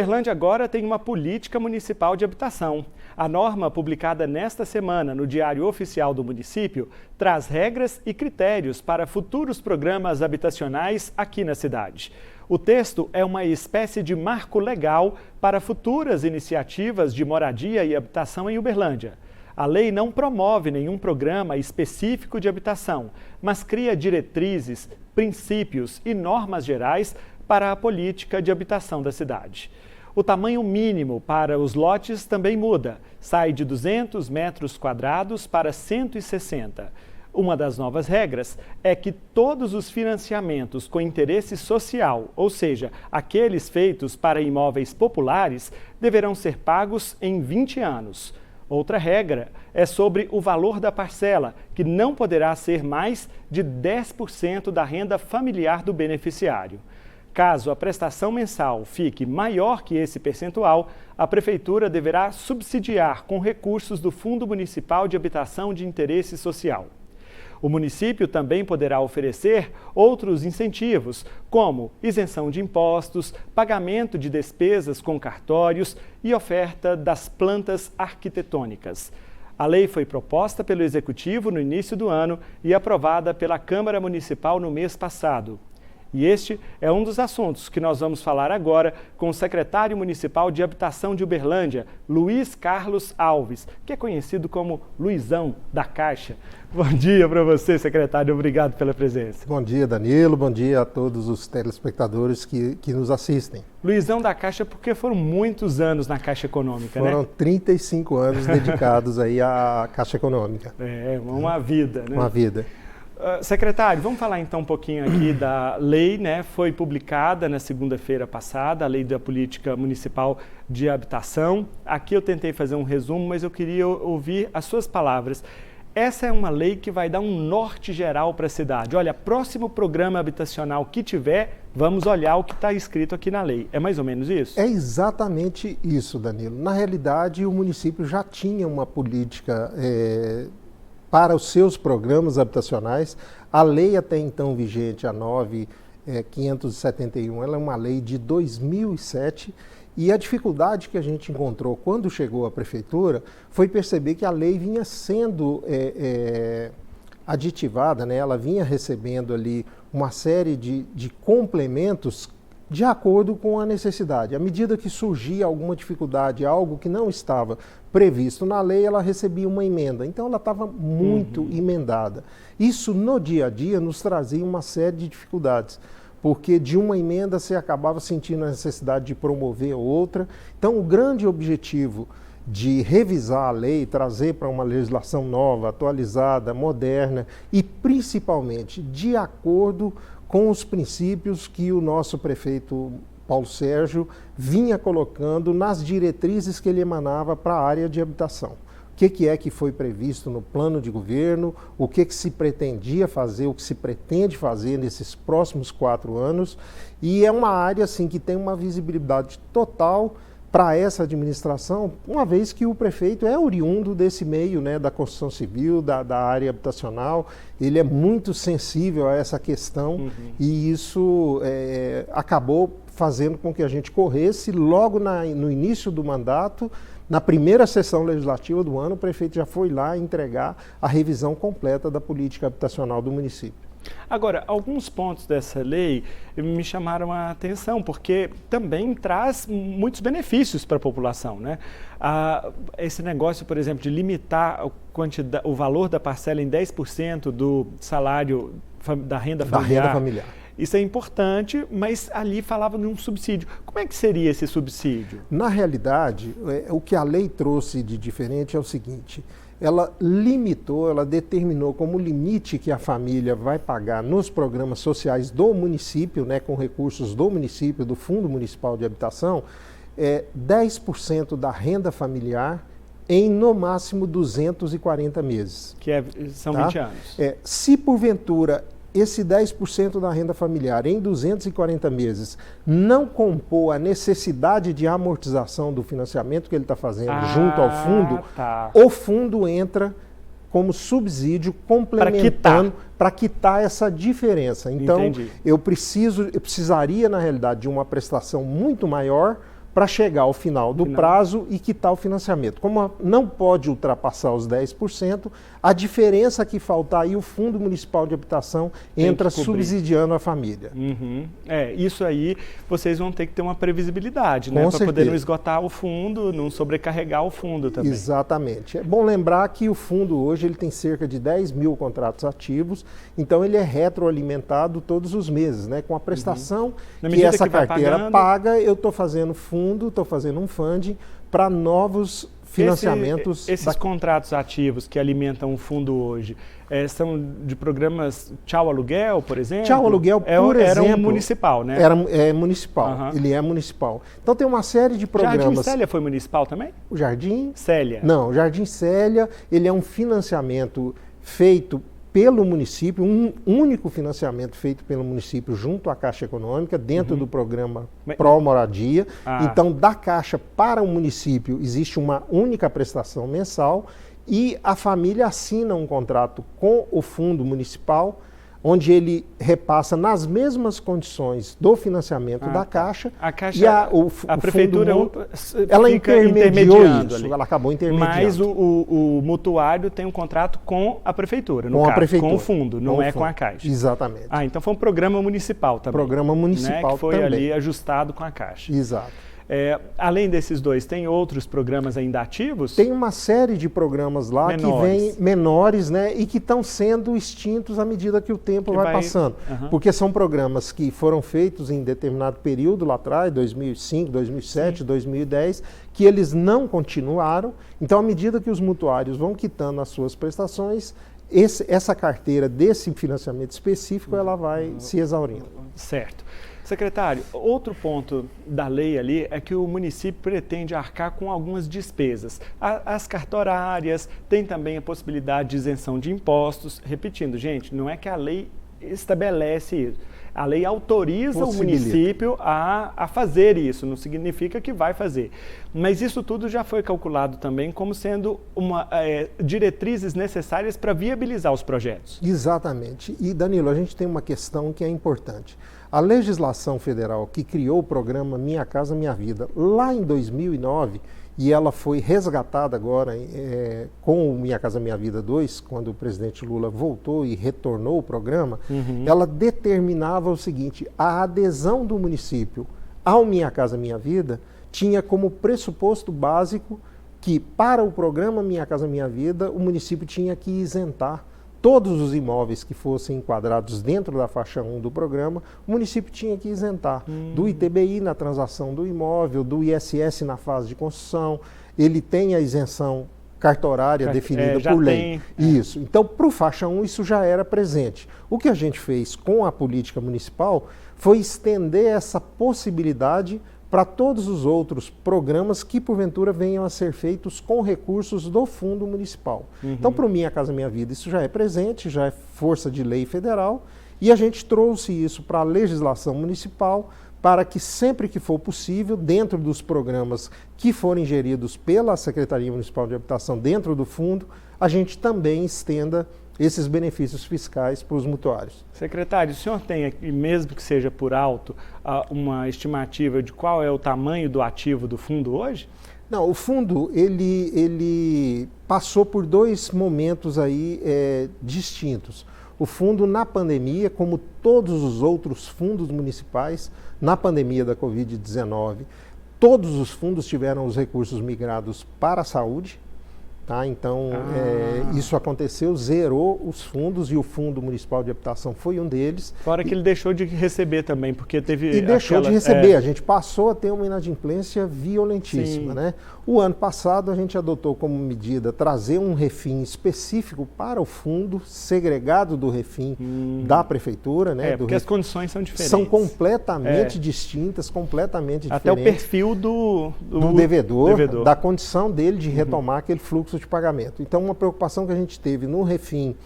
Uberlândia agora tem uma política municipal de habitação. A norma, publicada nesta semana no Diário Oficial do município, traz regras e critérios para futuros programas habitacionais aqui na cidade. O texto é uma espécie de marco legal para futuras iniciativas de moradia e habitação em Uberlândia. A lei não promove nenhum programa específico de habitação, mas cria diretrizes, princípios e normas gerais para a política de habitação da cidade. O tamanho mínimo para os lotes também muda, sai de 200 metros quadrados para 160. Uma das novas regras é que todos os financiamentos com interesse social, ou seja, aqueles feitos para imóveis populares, deverão ser pagos em 20 anos. Outra regra é sobre o valor da parcela, que não poderá ser mais de 10% da renda familiar do beneficiário. Caso a prestação mensal fique maior que esse percentual, a Prefeitura deverá subsidiar com recursos do Fundo Municipal de Habitação de Interesse Social. O município também poderá oferecer outros incentivos, como isenção de impostos, pagamento de despesas com cartórios e oferta das plantas arquitetônicas. A lei foi proposta pelo Executivo no início do ano e aprovada pela Câmara Municipal no mês passado. E este é um dos assuntos que nós vamos falar agora com o secretário municipal de Habitação de Uberlândia, Luiz Carlos Alves, que é conhecido como Luizão da Caixa. Bom dia para você, secretário. Obrigado pela presença. Bom dia, Danilo. Bom dia a todos os telespectadores que nos assistem. Luizão da Caixa, porque foram muitos anos na Caixa Econômica, Foram né? 35 anos dedicados aí à Caixa Econômica. É, uma vida, né? Uma vida. Secretário, vamos falar então um pouquinho aqui da lei, né? Foi publicada na segunda-feira passada, a Lei da Política Municipal de Habitação. Aqui eu tentei fazer um resumo, mas eu queria ouvir as suas palavras. Essa é uma lei que vai dar um norte geral para a cidade. Olha, próximo programa habitacional que tiver, vamos olhar o que está escrito aqui na lei. É mais ou menos isso? É exatamente isso, Danilo. Na realidade, o município já tinha uma política para os seus programas habitacionais. A lei até então vigente, a 9.571, ela é uma lei de 2007 e a dificuldade que a gente encontrou quando chegou à prefeitura foi perceber que a lei vinha sendo aditivada, né? Ela vinha recebendo ali uma série de complementos de acordo com a necessidade. À medida que surgia alguma dificuldade, algo que não estava previsto na lei, ela recebia uma emenda. Então, ela estava muito emendada. Isso, no dia a dia, nos trazia uma série de dificuldades, porque de uma emenda você acabava sentindo a necessidade de promover outra. Então, o grande objetivo de revisar a lei, trazer para uma legislação nova, atualizada, moderna e, principalmente, de acordo com os princípios que o nosso prefeito Paulo Sérgio vinha colocando nas diretrizes que ele emanava para a área de habitação. O que é que foi previsto no plano de governo, o que se pretendia fazer, o que se pretende fazer nesses próximos 4 anos. E é uma área assim, que tem uma visibilidade total para essa administração, uma vez que o prefeito é oriundo desse meio, né, da construção civil, da área habitacional. Ele é muito sensível a essa questão e isso acabou fazendo com que a gente corresse logo no início do mandato. Na primeira sessão legislativa do ano, o prefeito já foi lá entregar a revisão completa da política habitacional do município. Agora, alguns pontos dessa lei me chamaram a atenção, porque também traz muitos benefícios para a população, né? Esse negócio, por exemplo, de limitar o valor da parcela em 10% do salário da renda familiar. Isso é importante, mas ali falava de um subsídio. Como é que seria esse subsídio? Na realidade, o que a lei trouxe de diferente é o seguinte: ela limitou, ela determinou como limite que a família vai pagar nos programas sociais do município, né, com recursos do município, do Fundo Municipal de Habitação, 10% da renda familiar em no máximo 240 meses. São 20 anos. Se porventura esse 10% da renda familiar em 240 meses não compor a necessidade de amortização do financiamento que ele está fazendo junto ao fundo, o fundo entra como subsídio complementando para quitar essa diferença. Então, eu precisaria, na realidade, de uma prestação muito maior para chegar ao final do prazo e quitar o financiamento. Como não pode ultrapassar os 10%, a diferença que faltar aí, o Fundo Municipal de Habitação entra subsidiando a família. Isso aí vocês vão ter que ter uma previsibilidade, né? Para poder não esgotar o fundo, não sobrecarregar o fundo também. Exatamente. É bom lembrar que o fundo hoje ele tem cerca de 10 mil contratos ativos, então ele é retroalimentado todos os meses, né? Com a prestação que essa carteira paga, eu estou fazendo fundo, estou fazendo um funding para novos financiamentos. Esses contratos ativos que alimentam o fundo hoje são de programas Tchau Aluguel, por exemplo? Tchau Aluguel, por exemplo. Era um municipal, né? É municipal, ele é municipal. Então tem uma série de programas. Jardim Célia foi municipal também? O Jardim Célia? Não, o Jardim Célia, ele é um financiamento feito pelo município, um único financiamento feito pelo município junto à Caixa Econômica, dentro do programa Pró-Moradia. Então, da Caixa para o município, existe uma única prestação mensal e a família assina um contrato com o fundo municipal, onde ele repassa nas mesmas condições do financiamento da Caixa. A Caixa, e a prefeitura ela intermediou isso, ali. Ela acabou intermediando. Mas o mutuário tem um contrato com a prefeitura, no caso, com o fundo, não é com a Caixa. Exatamente. Então foi um programa municipal também. Programa municipal, né, que foi ali ajustado com a Caixa. Exato. Além desses dois, tem outros programas ainda ativos? Tem uma série de programas lá que vêm menores, né, e que estão sendo extintos à medida que o tempo vai passando. Porque são programas que foram feitos em determinado período lá atrás, 2005, 2007, 2010, que eles não continuaram. Então, à medida que os mutuários vão quitando as suas prestações, essa carteira desse financiamento específico, ela vai se exaurindo. Certo. Secretário, outro ponto da lei ali é que o município pretende arcar com algumas despesas. As cartorárias, tem também a possibilidade de isenção de impostos. Repetindo, gente, não é que a lei estabelece isso. A lei autoriza o município a fazer isso, não significa que vai fazer. Mas isso tudo já foi calculado também como sendo diretrizes necessárias para viabilizar os projetos. Exatamente. E, Danilo, a gente tem uma questão que é importante. A legislação federal que criou o programa Minha Casa Minha Vida, lá em 2009, e ela foi resgatada agora com o Minha Casa Minha Vida 2, quando o presidente Lula voltou e retornou o programa, ela determinava o seguinte: a adesão do município ao Minha Casa Minha Vida tinha como pressuposto básico que, para o programa Minha Casa Minha Vida, o município tinha que isentar todos os imóveis que fossem enquadrados dentro da faixa 1 do programa, o município tinha que isentar do ITBI na transação do imóvel, do ISS na fase de construção. Ele tem a isenção cartorária definida por lei. Isso. Então, para o faixa 1, isso já era presente. O que a gente fez com a política municipal foi estender essa possibilidade para todos os outros programas que, porventura, venham a ser feitos com recursos do Fundo Municipal. Então, para o Minha Casa Minha Vida, isso já é presente, já é força de lei federal, e a gente trouxe isso para a legislação municipal para que, sempre que for possível, dentro dos programas que forem geridos pela Secretaria Municipal de Habitação, dentro do fundo, a gente também estenda esses benefícios fiscais para os mutuários. Secretário, o senhor tem aqui, mesmo que seja por alto, uma estimativa de qual é o tamanho do ativo do fundo hoje? Não, o fundo ele passou por dois momentos aí distintos. O fundo na pandemia, como todos os outros fundos municipais, na pandemia da Covid-19, todos os fundos tiveram os recursos migrados para a saúde. Tá? Então, isso aconteceu, zerou os fundos e o Fundo Municipal de Habitação foi um deles. Fora que ele deixou de receber também, porque teve... E deixou de receber, a gente passou a ter uma inadimplência violentíssima. Né? O ano passado a gente adotou como medida trazer um refim específico para o fundo, segregado do refim da prefeitura. Né? Porque as condições são diferentes. São completamente distintas, completamente diferentes. Até o perfil do devedor, da condição dele de retomar aquele fluxo de pagamento. Então, uma preocupação que a gente teve no refim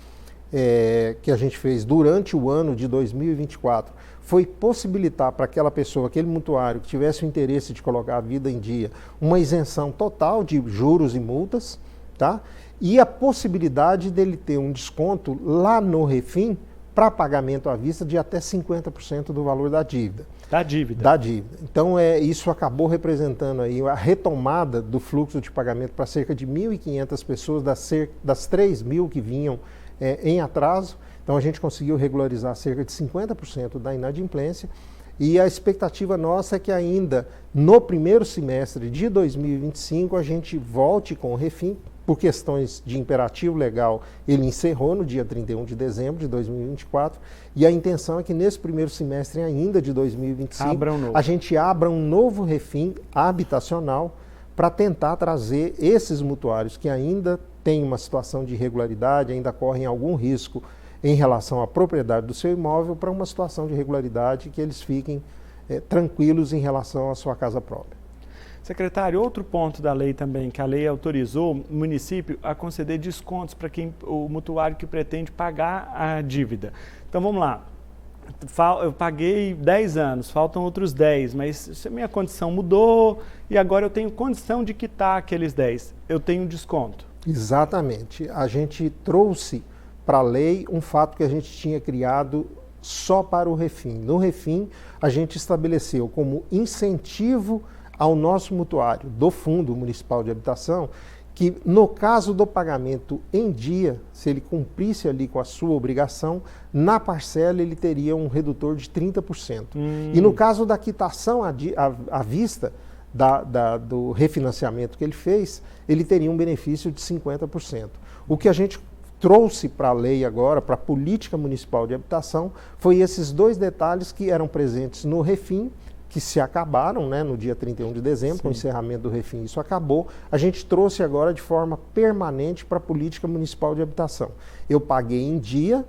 que a gente fez durante o ano de 2024 foi possibilitar para aquela pessoa, aquele mutuário que tivesse o interesse de colocar a vida em dia, uma isenção total de juros e multas, tá? E a possibilidade dele ter um desconto lá no refim para pagamento à vista de até 50% do valor da dívida. Da dívida. Da dívida. Então, isso acabou representando aí a retomada do fluxo de pagamento para cerca de 1.500 pessoas, das 3.000 que vinham em atraso. Então, a gente conseguiu regularizar cerca de 50% da inadimplência. E a expectativa nossa é que ainda no primeiro semestre de 2025 a gente volte com o Refim. Por questões de imperativo legal, ele encerrou no dia 31 de dezembro de 2024 e a intenção é que nesse primeiro semestre ainda de 2025 a gente abra um novo Refim habitacional para tentar trazer esses mutuários que ainda têm uma situação de irregularidade, ainda correm algum risco em relação à propriedade do seu imóvel, para uma situação de regularidade que eles fiquem tranquilos em relação à sua casa própria. Secretário, outro ponto da lei também, que a lei autorizou o município a conceder descontos para o mutuário que pretende pagar a dívida. Então vamos lá, eu paguei 10 anos, faltam outros 10, mas se a minha condição mudou e agora eu tenho condição de quitar aqueles 10, eu tenho desconto. Exatamente, a gente trouxe para a lei um fato que a gente tinha criado só para o Refim. No Refim, a gente estabeleceu como incentivo ao nosso mutuário do Fundo Municipal de Habitação, que no caso do pagamento em dia, se ele cumprisse ali com a sua obrigação, na parcela ele teria um redutor de 30%. E no caso da quitação à vista, do refinanciamento que ele fez, ele teria um benefício de 50%. O que a gente trouxe para a lei agora, para a Política Municipal de Habitação, foi esses dois detalhes que eram presentes no Refim, que se acabaram, né, no dia 31 de dezembro, Sim. Com o encerramento do Refim, isso acabou. A gente trouxe agora de forma permanente para a Política Municipal de Habitação. Eu paguei em dia,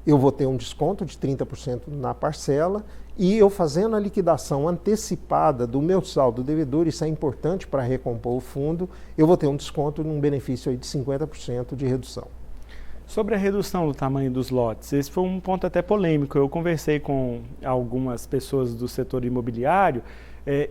eu vou ter um desconto de 30% na parcela, e eu fazendo a liquidação antecipada do meu saldo devedor, isso é importante para recompor o fundo, eu vou ter um desconto num benefício aí de 50% de redução. Sobre a redução do tamanho dos lotes, esse foi um ponto até polêmico. Eu conversei com algumas pessoas do setor imobiliário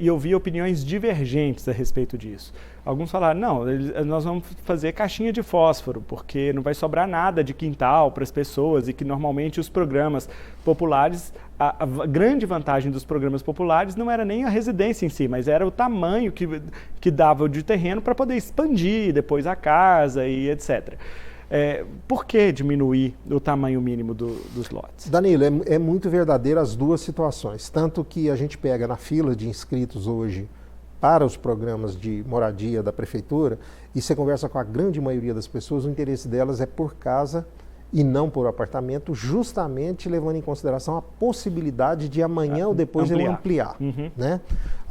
e eu vi opiniões divergentes a respeito disso. Alguns falaram, não, nós vamos fazer caixinha de fósforo, porque não vai sobrar nada de quintal para as pessoas e que normalmente os programas populares, a grande vantagem dos programas populares não era nem a residência em si, mas era o tamanho que dava de terreno para poder expandir depois a casa e etc. Por que diminuir o tamanho mínimo dos lotes? Danilo, é muito verdadeiro as duas situações. Tanto que a gente pega na fila de inscritos hoje para os programas de moradia da prefeitura e você conversa com a grande maioria das pessoas, o interesse delas é por casa e não por apartamento, justamente levando em consideração a possibilidade de amanhã ou depois ele ampliar. Né?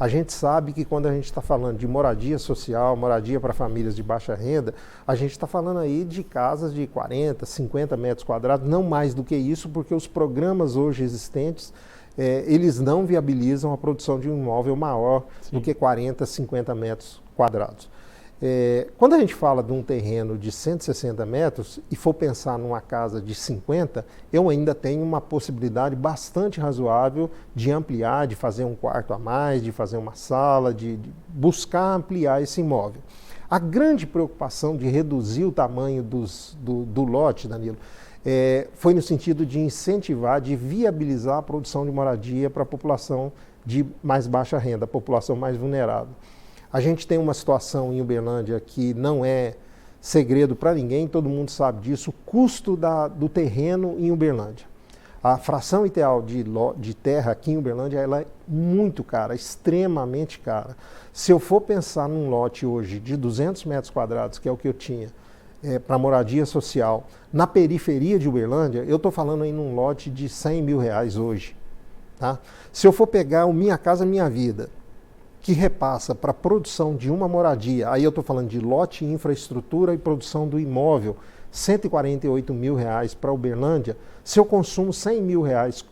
A gente sabe que quando a gente está falando de moradia social, moradia para famílias de baixa renda, a gente está falando aí de casas de 40, 50 metros quadrados, não mais do que isso, porque os programas hoje existentes, eles não viabilizam a produção de um imóvel maior Sim. do que 40, 50 metros quadrados. Quando a gente fala de um terreno de 160 metros e for pensar numa casa de 50, eu ainda tenho uma possibilidade bastante razoável de ampliar, de fazer um quarto a mais, de fazer uma sala, de buscar ampliar esse imóvel. A grande preocupação de reduzir o tamanho do lote, Danilo, foi no sentido de incentivar, de viabilizar a produção de moradia para a população de mais baixa renda, a população mais vulnerável. A gente tem uma situação em Uberlândia que não é segredo para ninguém, todo mundo sabe disso, o custo do terreno em Uberlândia. A fração ideal de terra aqui em Uberlândia ela é muito cara, extremamente cara. Se eu for pensar num lote hoje de 200 metros quadrados, que é o que eu tinha, para moradia social, na periferia de Uberlândia, eu estou falando aí num lote de R$100 mil hoje. Tá? Se eu for pegar o Minha Casa Minha Vida, que repassa para a produção de uma moradia, aí eu estou falando de lote, infraestrutura e produção do imóvel, R$148 mil para Uberlândia, se eu consumo R$100 mil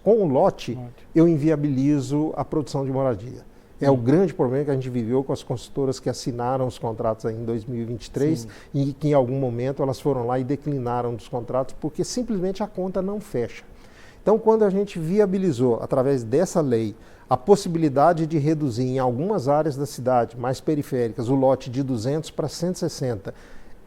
com o lote, eu inviabilizo a produção de moradia. É o grande problema que a gente viveu com as construtoras que assinaram os contratos aí em 2023 Sim. e que em algum momento elas foram lá e declinaram dos contratos porque simplesmente a conta não fecha. Então, quando a gente viabilizou, através dessa lei, a possibilidade de reduzir em algumas áreas da cidade, mais periféricas, o lote de 200 para 160,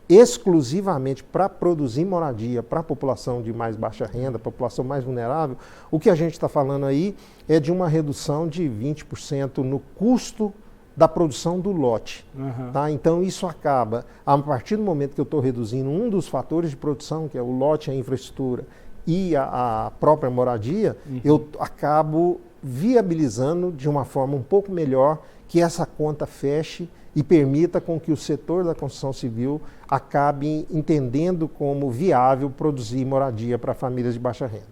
exclusivamente para produzir moradia para a população de mais baixa renda, população mais vulnerável, o que a gente está falando aí é de uma redução de 20% no custo da produção do lote. Tá? Então isso acaba, a partir do momento que eu estou reduzindo um dos fatores de produção, que é o lote, a infraestrutura e a própria moradia, eu acabo viabilizando de uma forma um pouco melhor que essa conta feche e permita com que o setor da construção civil acabe entendendo como viável produzir moradia para famílias de baixa renda.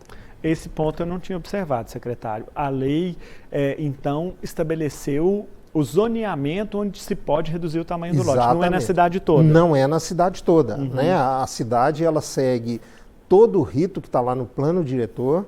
Esse ponto eu não tinha observado, secretário. A lei, então, estabeleceu o zoneamento onde se pode reduzir o tamanho do lote. Não é na cidade toda. Não é na cidade toda. Né? A cidade ela segue todo o rito que está lá no plano diretor.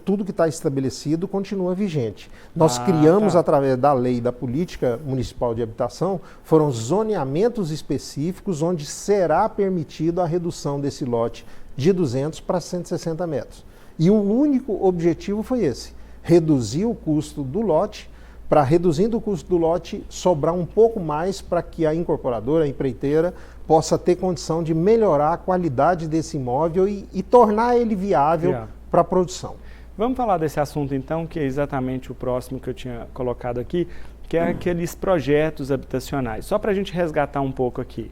Tudo que está estabelecido continua vigente. Nós criamos, através da lei da política municipal de habitação, foram zoneamentos específicos onde será permitido a redução desse lote de 200 para 160 metros. E o único objetivo foi esse, reduzir o custo do lote, para, reduzindo o custo do lote, sobrar um pouco mais para que a incorporadora, a empreiteira, possa ter condição de melhorar a qualidade desse imóvel e tornar ele viável para a produção. Vamos falar desse assunto então, que é exatamente o próximo que eu tinha colocado aqui, que é aqueles projetos habitacionais. Só para a gente resgatar um pouco aqui.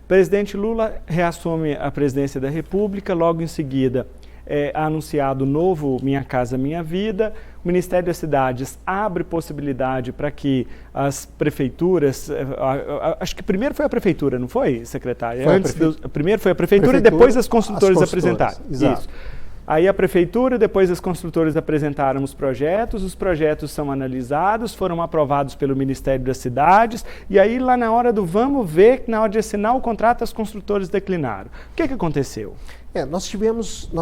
O presidente Lula reassume a presidência da República, logo em seguida é anunciado o novo Minha Casa Minha Vida. O Ministério das Cidades abre possibilidade para que as prefeituras, acho que primeiro foi a prefeitura, não foi, secretário? Primeiro foi a prefeitura e depois as construtoras apresentaram. Exato. Isso. Aí a prefeitura, depois as construtoras apresentaram os projetos são analisados, foram aprovados pelo Ministério das Cidades, e aí lá na hora do vamos ver, na hora de assinar o contrato, as construtoras declinaram. O que aconteceu? Nós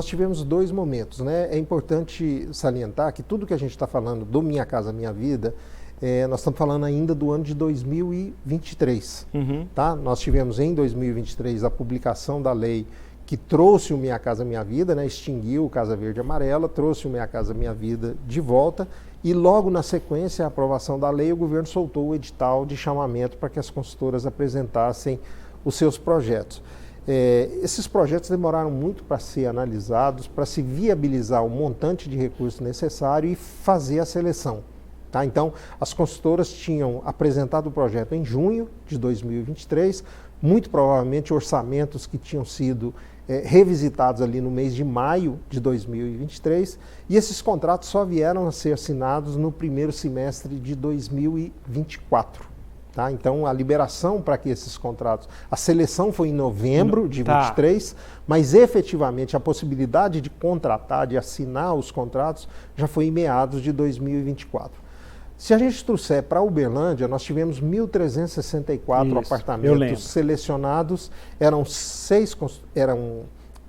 tivemos dois momentos, né? É importante salientar que tudo que a gente está falando do Minha Casa Minha Vida, nós estamos falando ainda do ano de 2023. Tá? Nós tivemos em 2023 a publicação da lei que trouxe o Minha Casa Minha Vida, né, extinguiu o Casa Verde e Amarela, trouxe o Minha Casa Minha Vida de volta e logo na sequência, a aprovação da lei, o governo soltou o edital de chamamento para que as consultoras apresentassem os seus projetos. Esses projetos demoraram muito para ser analisados, para se viabilizar o montante de recursos necessário e fazer a seleção. Tá? Então, as consultoras tinham apresentado o projeto em junho de 2023, muito provavelmente orçamentos que tinham sido revisitados ali no mês de maio de 2023, e esses contratos só vieram a ser assinados no primeiro semestre de 2024. Tá? Então, a liberação para que esses contratos... A seleção foi em novembro de 2023, mas efetivamente a possibilidade de contratar, de assinar os contratos, já foi em meados de 2024. Se a gente trouxer para Uberlândia, nós tivemos 1.364 apartamentos selecionados, eram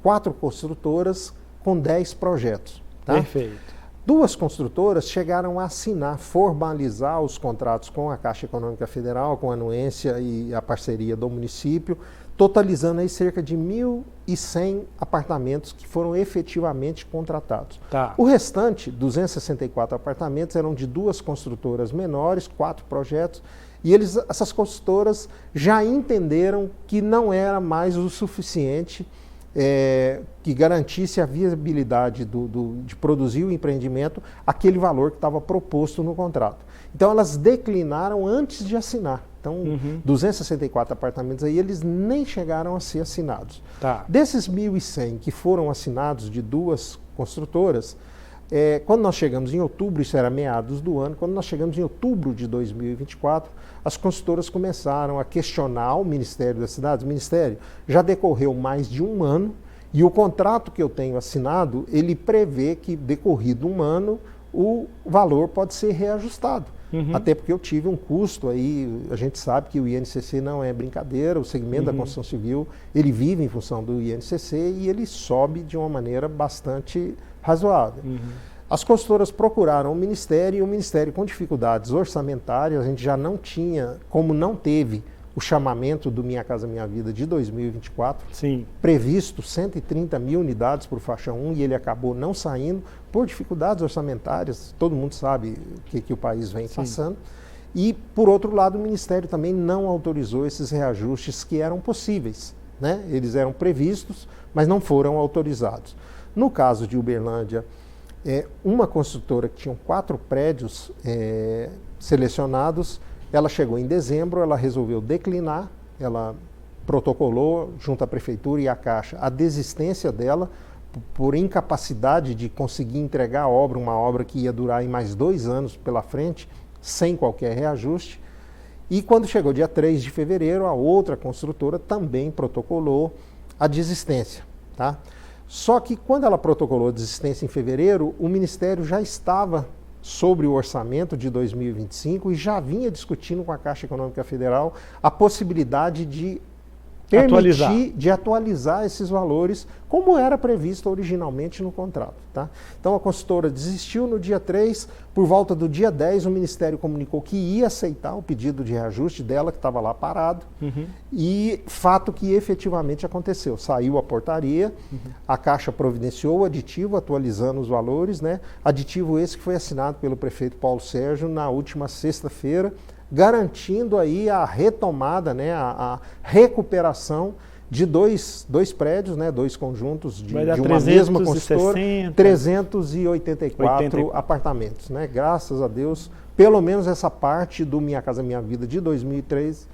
4 construtoras com 10 projetos. Tá? Perfeito. 2 construtoras chegaram a assinar, formalizar os contratos com a Caixa Econômica Federal, com a anuência e a parceria do município, totalizando aí cerca de 1.100 apartamentos que foram efetivamente contratados. Tá. O restante, 264 apartamentos, eram de 2 construtoras menores, 4 projetos, e essas construtoras já entenderam que não era mais o suficiente que garantisse a viabilidade de produzir o empreendimento, aquele valor que estava proposto no contrato. Então elas declinaram antes de assinar. Então, 264 apartamentos aí, eles nem chegaram a ser assinados. Tá. Desses 1.100 que foram assinados de 2 construtoras, quando nós chegamos em outubro, isso era meados do ano, quando nós chegamos em outubro de 2024, as construtoras começaram a questionar o Ministério das Cidades. Ministério, já decorreu mais de um ano e o contrato que eu tenho assinado, ele prevê que, decorrido um ano, o valor pode ser reajustado. Até porque eu tive um custo aí, a gente sabe que o INCC não é brincadeira, o segmento da construção civil, ele vive em função do INCC e ele sobe de uma maneira bastante razoável. As consultoras procuraram o Ministério e o Ministério, com dificuldades orçamentárias, a gente já não tinha, como não teve o chamamento do Minha Casa Minha Vida de 2024, previsto 130 mil unidades por faixa 1 e ele acabou não saindo por dificuldades orçamentárias, todo mundo sabe o que o país vem passando. E, por outro lado, o Ministério também não autorizou esses reajustes que eram possíveis, né? Eles eram previstos, mas não foram autorizados. No caso de Uberlândia, uma construtora que tinha 4 prédios selecionados, ela chegou em dezembro, ela resolveu declinar, ela protocolou junto à Prefeitura e à Caixa a desistência dela por incapacidade de conseguir entregar a obra, uma obra que ia durar aí mais 2 anos pela frente, sem qualquer reajuste. E quando chegou dia 3 de fevereiro, a outra construtora também protocolou a desistência, tá? Só que quando ela protocolou a desistência em fevereiro, o Ministério já estava sobre o orçamento de 2025 e já vinha discutindo com a Caixa Econômica Federal a possibilidade de atualizar esses valores como era previsto originalmente no contrato, tá? Então a consultora desistiu no dia 3, por volta do dia 10 o Ministério comunicou que ia aceitar o pedido de reajuste dela, que estava lá parado, e fato que efetivamente aconteceu. Saiu a portaria, a Caixa providenciou o aditivo atualizando os valores, né? Aditivo esse que foi assinado pelo prefeito Paulo Sérgio na última sexta-feira, garantindo aí a retomada, né, a recuperação de dois prédios, né, 2 conjuntos de uma mesma construtora, 384 apartamentos, né? Graças a Deus, pelo menos essa parte do Minha Casa Minha Vida de 2023,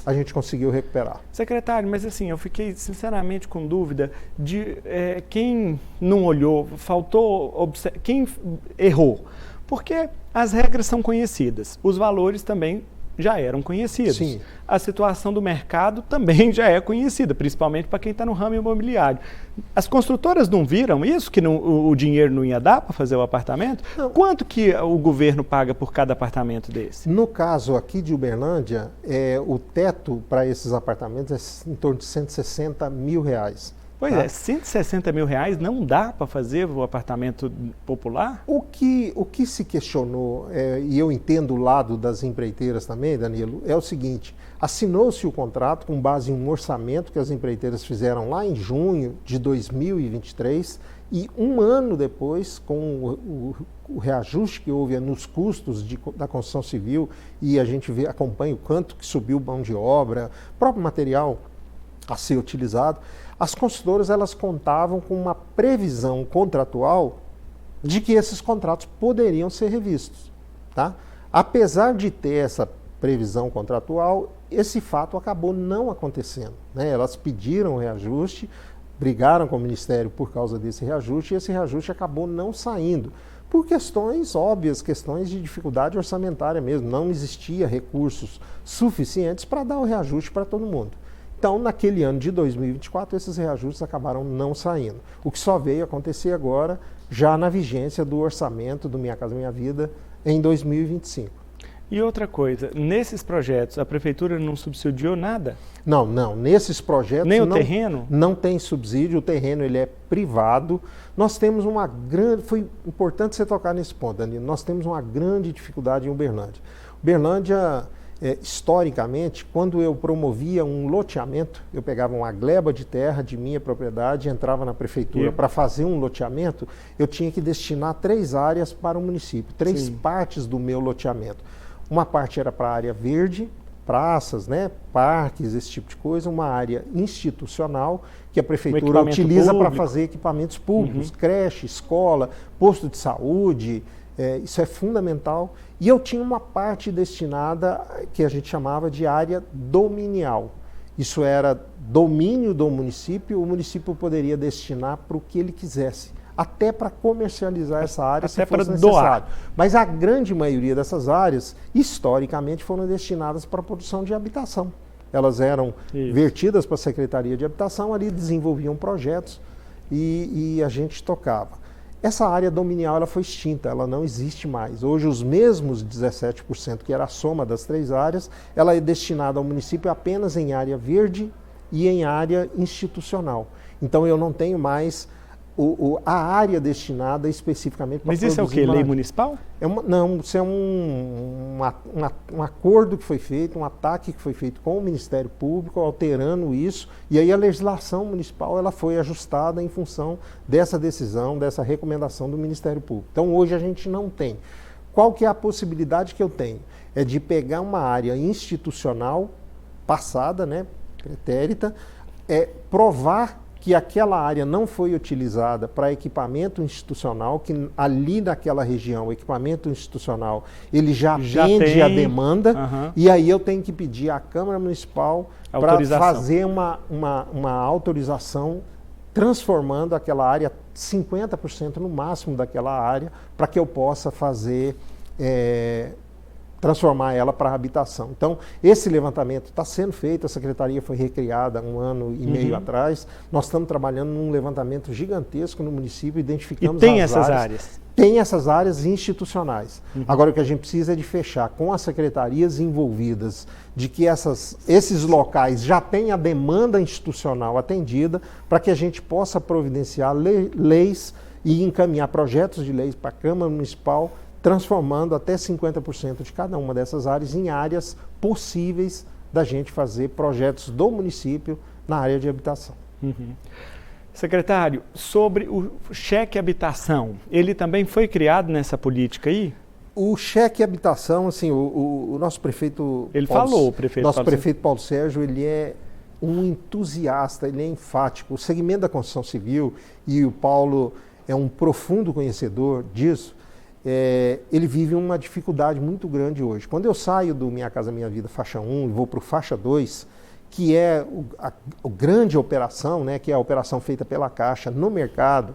a gente conseguiu recuperar. Secretário, mas assim, eu fiquei sinceramente com dúvida de quem não olhou, quem errou. Porque as regras são conhecidas, os valores também já eram conhecidos. Sim. A situação do mercado também já é conhecida, principalmente para quem está no ramo imobiliário. As construtoras não viram isso, que o dinheiro não ia dar para fazer o apartamento? Não. Quanto que o governo paga por cada apartamento desse? No caso aqui de Uberlândia, o teto para esses apartamentos é em torno de R$160 mil. Pois é, R$160 mil não dá para fazer o apartamento popular? O que se questionou, e eu entendo o lado das empreiteiras também, Danilo, é o seguinte: assinou-se o contrato com base em um orçamento que as empreiteiras fizeram lá em junho de 2023 e um ano depois, com o reajuste que houve nos custos da construção civil, e a gente acompanha o quanto que subiu mão de obra, próprio material a ser utilizado, as construtoras elas contavam com uma previsão contratual de que esses contratos poderiam ser revistos, tá? Apesar de ter essa previsão contratual, esse fato acabou não acontecendo, né? Elas pediram reajuste, brigaram com o Ministério por causa desse reajuste, e esse reajuste acabou não saindo, por questões óbvias, questões de dificuldade orçamentária mesmo. Não existia recursos suficientes para dar o reajuste para todo mundo. Então, naquele ano de 2024, esses reajustes acabaram não saindo. O que só veio acontecer agora, já na vigência do orçamento do Minha Casa Minha Vida em 2025. E outra coisa, nesses projetos, a Prefeitura não subsidiou nada? Não. Nesses projetos... Nem o terreno? Não tem subsídio, o terreno ele é privado. Nós temos uma grande... Foi importante você tocar nesse ponto, Danilo. Nós temos uma grande dificuldade em Uberlândia. Uberlândia... historicamente, quando eu promovia um loteamento, eu pegava uma gleba de terra de minha propriedade, entrava na prefeitura para fazer um loteamento, eu tinha que destinar 3 áreas para o município, 3 partes do meu loteamento. Uma parte era para a área verde, praças, né, parques, esse tipo de coisa, uma área institucional que a prefeitura utiliza para fazer equipamentos públicos, creche, escola, posto de saúde. Isso é fundamental. E eu tinha uma parte destinada, que a gente chamava de área dominial. Isso era domínio do município, o município poderia destinar para o que ele quisesse, até para comercializar essa área, se fosse necessário. Doar. Mas a grande maioria dessas áreas, historicamente, foram destinadas para a produção de habitação. Elas eram vertidas para a Secretaria de Habitação, ali desenvolviam projetos e a gente tocava. Essa área dominial ela foi extinta, ela não existe mais. Hoje, os mesmos 17%, que era a soma das 3 áreas, ela é destinada ao município apenas em área verde e em área institucional. Então, eu não tenho mais a área destinada especificamente para produzir. Mas isso é o quê? Lei municipal? Não, isso é um acordo que foi feito, um ataque que foi feito com o Ministério Público, alterando isso, e aí a legislação municipal ela foi ajustada em função dessa decisão, dessa recomendação do Ministério Público. Então hoje a gente não tem. qual que é a possibilidade que eu tenho? É de pegar uma área institucional passada, né, pretérita, provar que aquela área não foi utilizada para equipamento institucional, que ali naquela região, o equipamento institucional, ele já atende a demanda, e aí eu tenho que pedir à Câmara Municipal para fazer uma autorização transformando aquela área, 50% no máximo daquela área, para que eu possa fazer, transformar ela para habitação. Então, esse levantamento está sendo feito, a Secretaria foi recriada 1 ano e meio atrás, nós estamos trabalhando num levantamento gigantesco no município, identificamos essas áreas. Tem essas áreas institucionais. Agora, o que a gente precisa é de fechar com as secretarias envolvidas, de que esses locais já têm a demanda institucional atendida, para que a gente possa providenciar leis e encaminhar projetos de leis para a Câmara Municipal, transformando até 50% de cada uma dessas áreas em áreas possíveis da gente fazer projetos do município na área de habitação. Secretário, sobre o cheque habitação, ele também foi criado nessa política aí? O cheque habitação, assim, o nosso prefeito... prefeito Paulo Sérgio, ele é um entusiasta, ele é enfático. O segmento da construção civil, e o Paulo é um profundo conhecedor disso, ele vive uma dificuldade muito grande hoje. Quando eu saio do Minha Casa Minha Vida faixa 1 e vou para o faixa 2, que é a grande operação, né, que é a operação feita pela Caixa no mercado,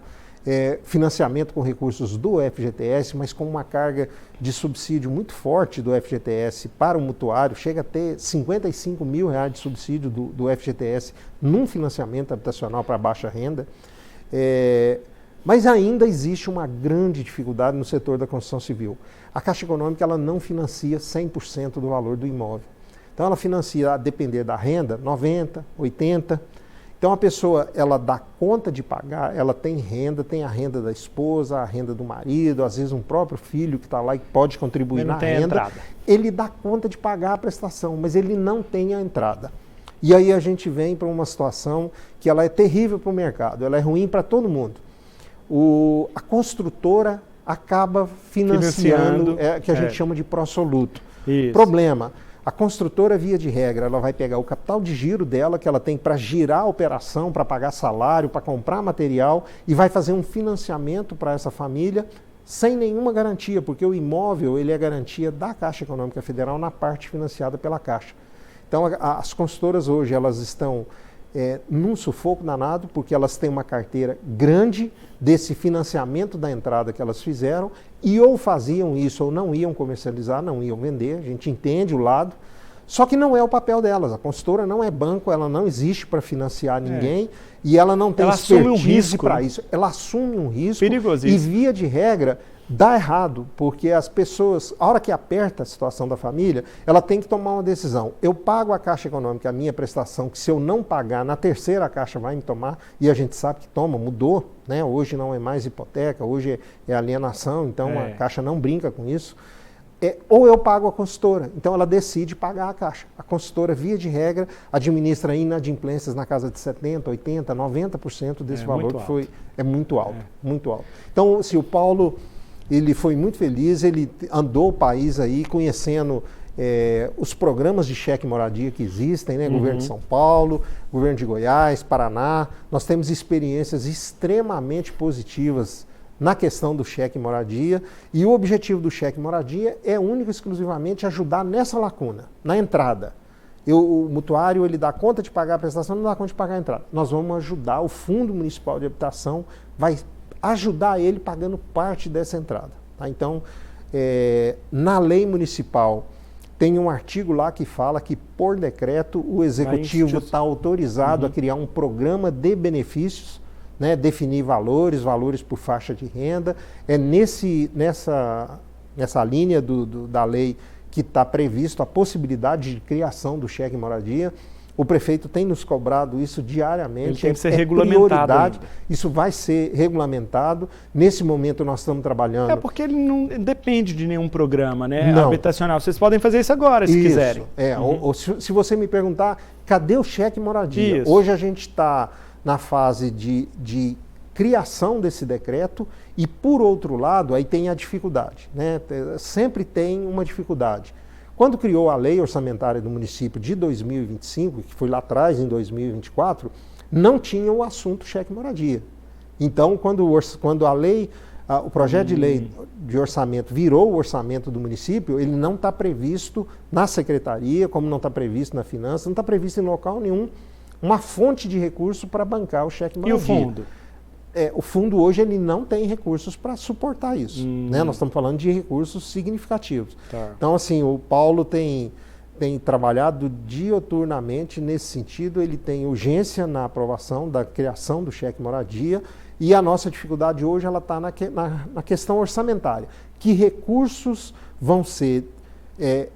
financiamento com recursos do FGTS, mas com uma carga de subsídio muito forte do FGTS para o mutuário, chega a ter R$55 mil de subsídio do FGTS num financiamento habitacional para baixa renda. Mas ainda existe uma grande dificuldade no setor da construção civil. A Caixa Econômica ela não financia 100% do valor do imóvel. Então ela financia, a depender da renda, 90%, 80%. Então a pessoa ela dá conta de pagar, ela tem renda, tem a renda da esposa, a renda do marido, às vezes um próprio filho que está lá e pode contribuir na renda. Ele dá conta de pagar a prestação, mas ele não tem a entrada. E aí a gente vem para uma situação que ela é terrível para o mercado, ela é ruim para todo mundo. A construtora acaba financiando que a gente chama de pró-soluto. Problema, a construtora, via de regra, ela vai pegar o capital de giro dela, que ela tem para girar a operação, para pagar salário, para comprar material, e vai fazer um financiamento para essa família sem nenhuma garantia, porque o imóvel ele é garantia da Caixa Econômica Federal na parte financiada pela Caixa. Então, as construtoras hoje elas estão num sufoco danado, porque elas têm uma carteira grande desse financiamento da entrada que elas fizeram, e ou faziam isso ou não iam comercializar, não iam vender, a gente entende o lado, só que não é o papel delas. A consultora não é banco, ela não existe para financiar ninguém, e ela não tem expertise para isso. Ela assume um risco e, via de regra, dá errado, porque as pessoas, a hora que aperta a situação da família, ela tem que tomar uma decisão. Eu pago a Caixa Econômica a minha prestação, que se eu não pagar, na terceira a Caixa vai me tomar, e a gente sabe que mudou, né? Hoje não é mais hipoteca, hoje é alienação, então a Caixa não brinca com isso. Ou eu pago a consultora, então ela decide pagar a Caixa. A consultora, via de regra, administra inadimplências na casa de 70%, 80%, 90% desse valor, que é muito alto, muito alto. Então, se o Paulo... Ele foi muito feliz, ele andou o país aí conhecendo os programas de cheque moradia que existem, né? Governo de São Paulo, governo de Goiás, Paraná. Nós temos experiências extremamente positivas na questão do cheque moradia, e o objetivo do cheque moradia é único e exclusivamente ajudar nessa lacuna, na entrada. O mutuário ele dá conta de pagar a prestação, não dá conta de pagar a entrada. Nós vamos ajudar, o Fundo Municipal de Habitação vai ajudar ele pagando parte dessa entrada. Tá? Então, na lei municipal, tem um artigo lá que fala que, por decreto, o executivo está autorizado a criar um programa de benefícios, né, definir valores por faixa de renda. É nessa linha da lei que está previsto a possibilidade de criação do cheque moradia. O prefeito tem nos cobrado isso diariamente. Ele tem que ser regulamentado. Isso vai ser regulamentado. Nesse momento nós estamos trabalhando... porque ele não depende de nenhum programa, né, habitacional. Vocês podem fazer isso agora, se quiserem. Ou se você me perguntar, cadê o cheque moradia? Hoje a gente está na fase de criação desse decreto e, por outro lado, aí tem a dificuldade, né? Sempre tem uma dificuldade. Quando criou a lei orçamentária do município de 2025, que foi lá atrás, em 2024, não tinha o assunto cheque moradia. Então, quando a lei, o projeto de lei de orçamento virou o orçamento do município, ele não está previsto na secretaria, como não está previsto na finança, não está previsto em local nenhum uma fonte de recurso para bancar o cheque moradia. E o fundo? O fundo hoje ele não tem recursos para suportar isso. Né? Nós estamos falando de recursos significativos. Tá. Então, assim, o Paulo tem trabalhado dioturnamente nesse sentido, ele tem urgência na aprovação da criação do cheque moradia e a nossa dificuldade hoje ela está na questão orçamentária. Que recursos vão ser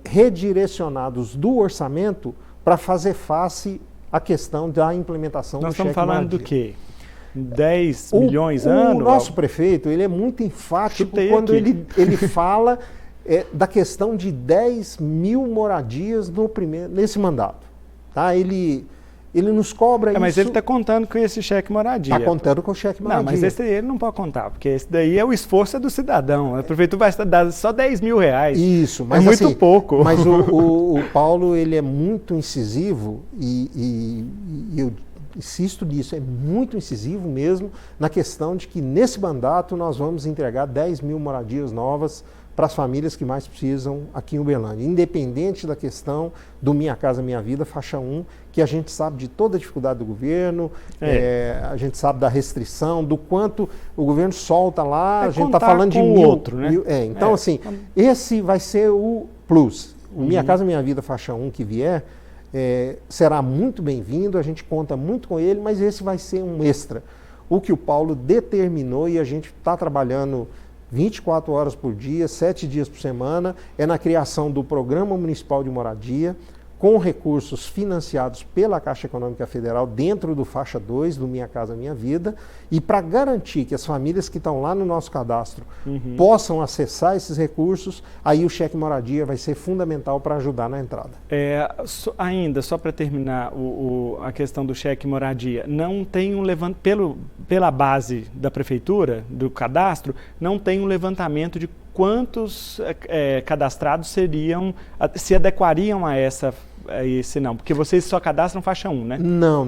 redirecionados do orçamento para fazer face à questão da implementação do cheque moradia? Nós estamos falando do quê? 10 milhões ano? O nosso prefeito ele é muito enfático quando ele fala da questão de 10 mil moradias nesse mandato. Tá? Ele nos cobra isso. Mas ele está contando com esse cheque moradia. Está contando com o cheque moradia. Não, mas esse aí ele não pode contar, porque esse daí é o esforço do cidadão. A prefeitura vai dar só 10 mil reais. Isso, mas é muito pouco. Mas o Paulo ele é muito incisivo e eu insisto nisso, é muito incisivo mesmo na questão de que nesse mandato nós vamos entregar 10 mil moradias novas para as famílias que mais precisam aqui em Uberlândia, independente da questão do Minha Casa Minha Vida, faixa 1, que a gente sabe de toda a dificuldade do governo, a gente sabe da restrição, do quanto o governo solta lá, a gente está falando de mil. Outro, né? Então, assim, esse vai ser o plus. O Minha Casa Minha Vida, faixa 1 que vier, será muito bem-vindo, a gente conta muito com ele, mas esse vai ser um extra. O que o Paulo determinou e a gente está trabalhando 24 horas por dia, 7 dias por semana, é na criação do Programa Municipal de Moradia, com recursos financiados pela Caixa Econômica Federal dentro do faixa 2 do Minha Casa Minha Vida, e para garantir que as famílias que estão lá no nosso cadastro possam acessar esses recursos, aí o cheque moradia vai ser fundamental para ajudar na entrada. Ainda, só para terminar a questão do cheque moradia, não tem um levantamento, pela base da prefeitura, do cadastro, não tem um levantamento de quantos cadastrados se adequariam a esse não, porque vocês só cadastram faixa 1, né? Não.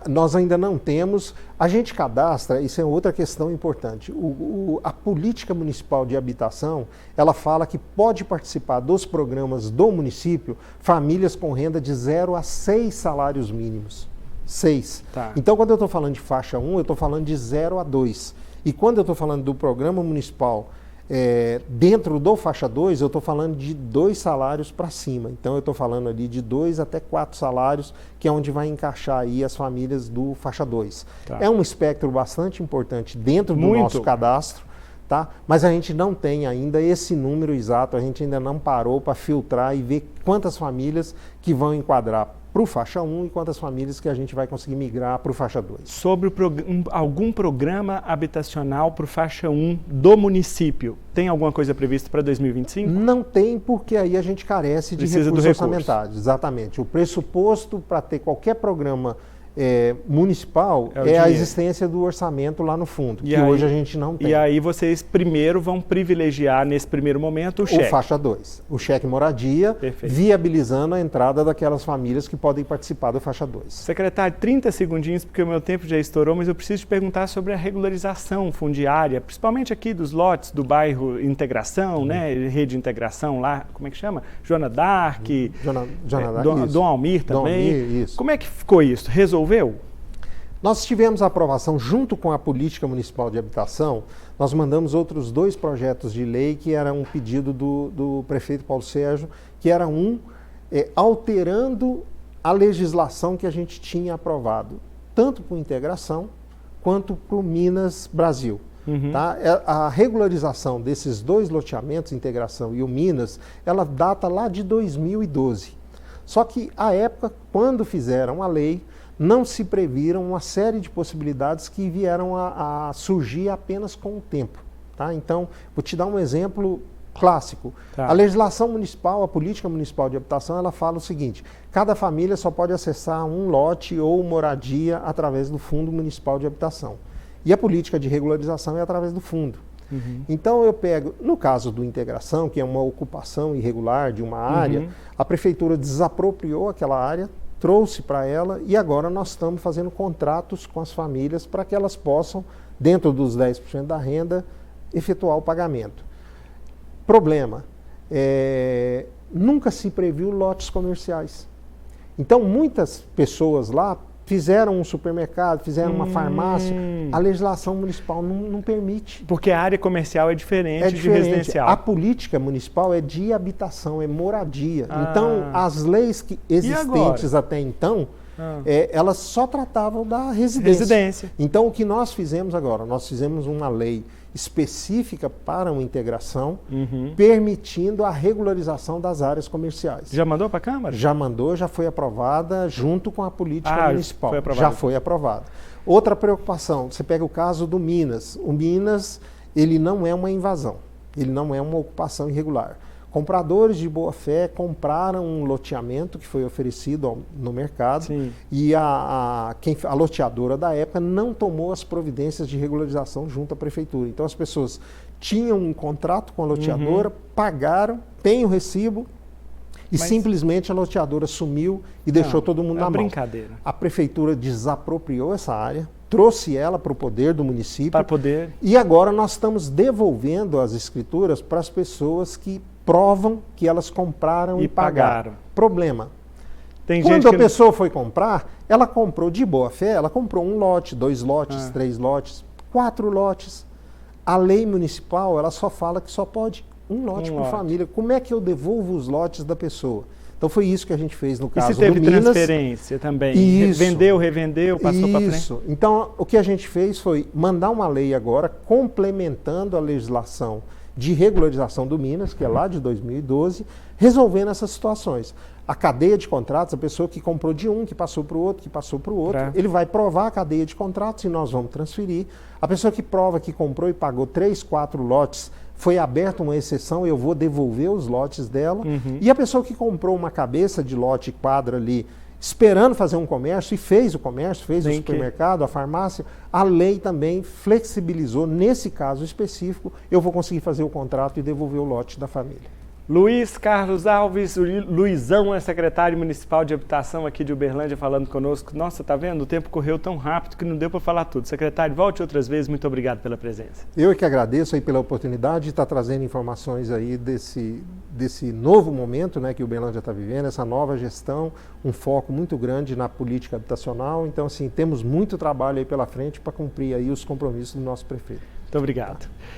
Nós ainda não temos. A gente cadastra, isso é outra questão importante. A política municipal de habitação, ela fala que pode participar dos programas do município famílias com renda de 0 a 6 salários mínimos. 6. Tá. Então, quando eu estou falando de faixa 1, eu estou falando de 0 a 2. E quando eu estou falando do programa municipal dentro do faixa 2, eu estou falando de 2 salários para cima. Então, eu estou falando ali de 2 até 4 salários, que é onde vai encaixar aí as famílias do faixa 2. Tá. É um espectro bastante importante dentro do nosso cadastro, tá? Mas a gente não tem ainda esse número exato, a gente ainda não parou para filtrar e ver quantas famílias que vão enquadrar para o faixa 1 e quantas famílias que a gente vai conseguir migrar para o faixa 2. Sobre algum programa habitacional para o faixa 1 do município, tem alguma coisa prevista para 2025? Não tem, porque aí a gente carece de recursos orçamentários. Exatamente. O pressuposto para ter qualquer programa municipal é a existência do orçamento lá no fundo, que hoje a gente não tem. E aí vocês primeiro vão privilegiar, nesse primeiro momento, o cheque. O faixa 2. O cheque moradia, viabilizando a entrada daquelas famílias que podem participar do faixa 2. Secretário, 30 segundinhos, porque o meu tempo já estourou, mas eu preciso te perguntar sobre a regularização fundiária, principalmente aqui dos lotes do bairro Integração, né? Rede Integração lá, como é que chama? Joana Dark, Dom Almir também. Dom Almir, isso. Como é que ficou isso? Resolveu? Nós tivemos a aprovação, junto com a Política Municipal de Habitação, nós mandamos outros 2 projetos de lei que era um pedido do prefeito Paulo Sérgio, que era alterando a legislação que a gente tinha aprovado, tanto para o Integração quanto para o Minas Brasil. Tá? A regularização desses 2 loteamentos, Integração e o Minas, ela data lá de 2012. Só que, à época, quando fizeram a lei, não se previram uma série de possibilidades que vieram a surgir apenas com o tempo. Tá? Então, vou te dar um exemplo clássico. Tá. A legislação municipal, a política municipal de habitação, ela fala o seguinte: cada família só pode acessar um lote ou moradia através do Fundo Municipal de Habitação. E a política de regularização é através do fundo. Então eu pego, no caso do integração, que é uma ocupação irregular de uma área, a prefeitura desapropriou aquela área, trouxe para ela e agora nós estamos fazendo contratos com as famílias para que elas possam, dentro dos 10% da renda, efetuar o pagamento. Problema, nunca se previu lotes comerciais. Então muitas pessoas lá fizeram um supermercado, fizeram uma farmácia, a legislação municipal não permite. Porque a área comercial é diferente de residencial. A política municipal é de habitação, é moradia. Então, as leis existentes até então, elas só tratavam da residência. Então, o que nós fizemos agora? Nós fizemos uma lei específica para uma integração, permitindo a regularização das áreas comerciais. Já mandou para a Câmara? Já mandou, já foi aprovada junto com a política municipal. Já foi aprovada. Outra preocupação, você pega o caso do Minas. O Minas, ele não é uma invasão, ele não é uma ocupação irregular. Compradores de boa fé compraram um loteamento que foi oferecido no mercado. Sim. E a loteadora da época não tomou as providências de regularização junto à prefeitura. Então as pessoas tinham um contrato com a loteadora, pagaram, têm o recibo e simplesmente a loteadora sumiu e deixou todo mundo na mão. Brincadeira. A prefeitura desapropriou essa área, trouxe ela para o poder do município. E agora nós estamos devolvendo as escrituras para as pessoas que provam que elas compraram e pagaram. Problema. Quando a pessoa foi comprar, ela comprou de boa fé, ela comprou 1 lote, 2 lotes, 3 lotes, 4 lotes. A lei municipal, ela só fala que só pode 1 lote por família. Como é que eu devolvo os lotes da pessoa? Então foi isso que a gente fez no caso do Minas. E se teve transferência também? Isso. Vendeu, revendeu, passou para frente? Isso. Então o que a gente fez foi mandar uma lei agora complementando a legislação de regularização do Minas, que é lá de 2012, resolvendo essas situações. A cadeia de contratos, a pessoa que comprou de um, que passou para o outro, que passou para o outro, ele vai provar a cadeia de contratos e nós vamos transferir. A pessoa que prova que comprou e pagou 3, 4 lotes, foi aberta uma exceção, eu vou devolver os lotes dela. E a pessoa que comprou uma cabeça de lote quadra ali, esperando fazer um comércio, e fez o comércio, fez o supermercado, a farmácia, a lei também flexibilizou, nesse caso específico, eu vou conseguir fazer o contrato e devolver o lote da família. Luiz Carlos Alves, o Luizão é secretário municipal de habitação aqui de Uberlândia falando conosco. Nossa, tá vendo? O tempo correu tão rápido que não deu para falar tudo. Secretário, volte outras vezes. Muito obrigado pela presença. Eu é que agradeço aí pela oportunidade de estar trazendo informações aí desse novo momento, né, que Uberlândia está vivendo, essa nova gestão, um foco muito grande na política habitacional. Então, assim, temos muito trabalho aí pela frente para cumprir aí os compromissos do nosso prefeito. Muito obrigado.